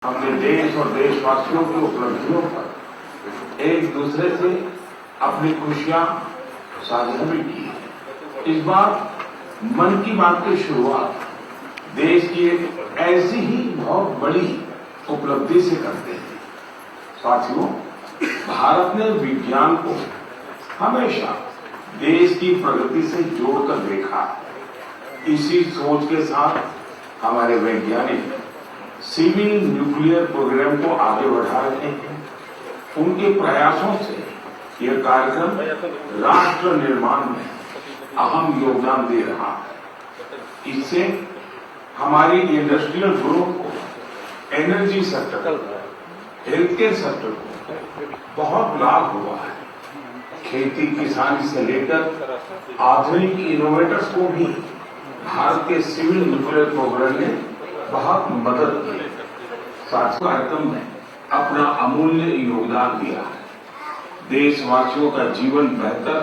अपने देश और देशवासियों की उपलब्धियों पर एक दूसरे से अपनी खुशियां साझा भी की है। इस बार मन की बात की शुरुआत देश की एक ऐसी ही बहुत बड़ी उपलब्धि से करते हैं। साथियों, भारत ने विज्ञान को हमेशा देश की प्रगति से जोड़कर देखा है। इसी सोच के साथ हमारे वैज्ञानिक सिविल न्यूक्लियर प्रोग्राम को आगे बढ़ा रहे हैं। उनके प्रयासों से यह कार्यक्रम राष्ट्र निर्माण में अहम योगदान दे रहा है। इससे हमारी इंडस्ट्रियल ग्रोथ को, energy sector, health care sector को बहुत लाभ हुआ है। खेती किसानी से लेकर आधुनिक इनोवेटर्स को भी भारत के सिविल न्यूक्लियर प्रोग्राम ने बहुत मदद की। साथियों, कार्यक्रम में अपना अमूल्य योगदान दिया है। देशवासियों का जीवन बेहतर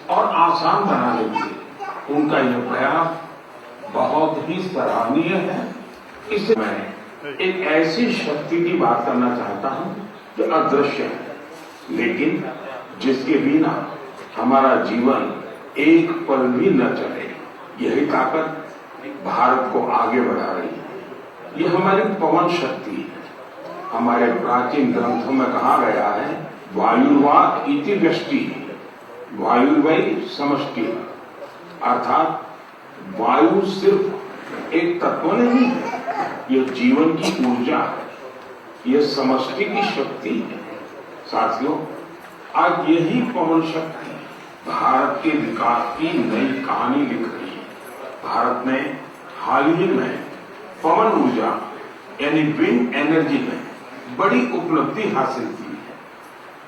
और आसान बनाने के लिए उनका यह प्रयास बहुत ही सराहनीय है। इससे मैं एक ऐसी शक्ति की बात करना चाहता हूं जो अदृश्य है, लेकिन जिसके बिना हमारा जीवन एक पल भी न चले। यही ताकत भारत को आगे बढ़ा रही है। ये हमारी पवन शक्ति है। हमारे प्राचीन ग्रंथों में कहा गया है, वायुर्वा इति व्यष्टि, वायुर्वै समष्टि, अर्थात वायु सिर्फ एक तत्व नहीं है, यह जीवन की ऊर्जा है, यह समष्टि की शक्ति है। साथियों, आज यही पवन शक्ति भारत के विकास की नई कहानी लिख रही है। भारत ने हाल ही में पवन ऊर्जा यानी विंड एनर्जी में बड़ी उपलब्धि हासिल की है।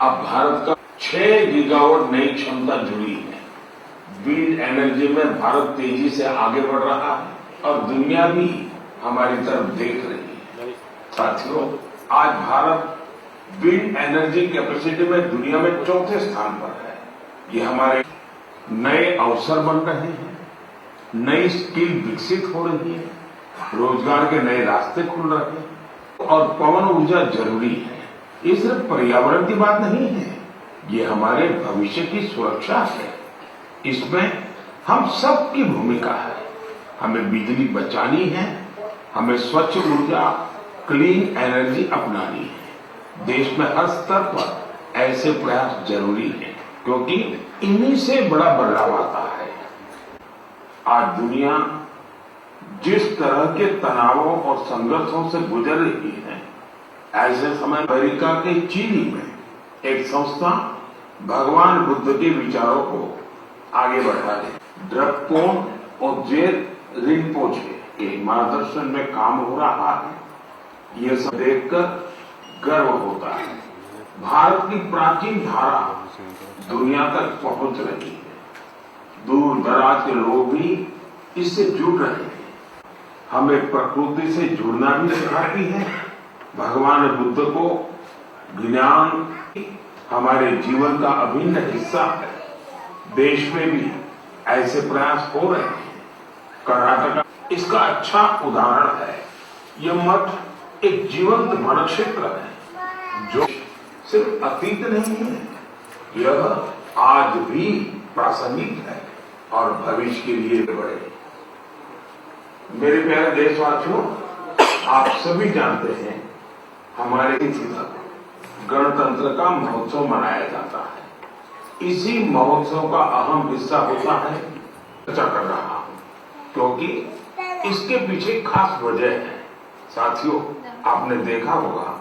अब भारत का 6 गीगावाट नई क्षमता जुड़ी है। विंड एनर्जी में भारत तेजी से आगे बढ़ रहा है और दुनिया भी हमारी तरफ देख रही है। साथियों, आज भारत विंड एनर्जी कैपेसिटी में दुनिया में चौथे स्थान पर है। ये हमारे नए अवसर बन रहे हैं, नई स्किल विकसित हो रही है, रोजगार के नए रास्ते खुल रहे हैं और पवन ऊर्जा जरूरी है। ये सिर्फ पर्यावरण की बात नहीं है, ये हमारे भविष्य की सुरक्षा है। इसमें हम सब की भूमिका है। हमें बिजली बचानी है, हमें स्वच्छ ऊर्जा, क्लीन एनर्जी अपनानी है। देश में हर स्तर पर ऐसे प्रयास जरूरी है, क्योंकि इन्हीं से बड़ा बदलाव आता है। आज दुनिया जिस तरह के तनावों और संघर्षों से गुजर रही है, ऐसे समय अमेरिका के चीनी में एक संस्था भगवान बुद्ध के विचारों को आगे बढ़ा रही। ड्रकपोन और जेर रिनपोचे के मार्गदर्शन में काम हो रहा है। यह सब देखकर गर्व होता है। भारत की प्राचीन धारा दुनिया तक पहुंच रही है। दूर दराज के लोग भी इससे जुड़ रहे हैं। हमें प्रकृति से जुड़ना भी सिखाती है। भगवान बुद्ध को ज्ञान हमारे जीवन का अभिन्न हिस्सा है। देश में भी ऐसे प्रयास हो रहे हैं। कर्नाटक इसका अच्छा उदाहरण है। यह मठ एक जीवंत मन क्षेत्र है जो सिर्फ अतीत नहीं है, यह आज भी प्रासंगिक है और भविष्य के लिए बड़े। मेरे प्यारे देशवासियों, आप सभी जानते हैं हमारे गणतंत्र का महोत्सव मनाया जाता है। इसी महोत्सव का अहम हिस्सा होता है चर्चा कर रहा हूं, क्योंकि इसके पीछे खास वजह है। साथियों, आपने देखा होगा,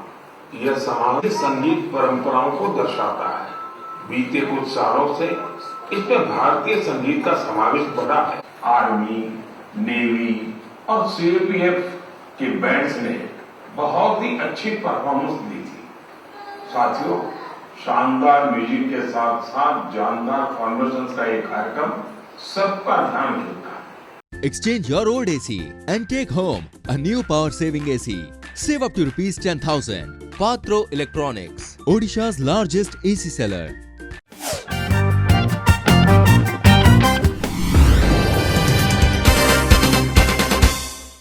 यह समाज संगीत परंपराओं को दर्शाता है। बीते कुछ सालों से इसमें भारतीय संगीत का समावेश बढ़ा है। आर्मी, नेवी और सीआरपीएफ के बैंड्स ने बहुत ही अच्छी परफॉर्मेंस दी थी। साथियों, शानदार म्यूजिक के साथ साथ जानदार कॉन्वर्सेंस का एक कार्यक्रम सबका ध्यान खींचता है। Exchange your old AC and take home a new power-saving AC. Save up to ₹10,000. Patro Electronics, Odisha's largest AC seller.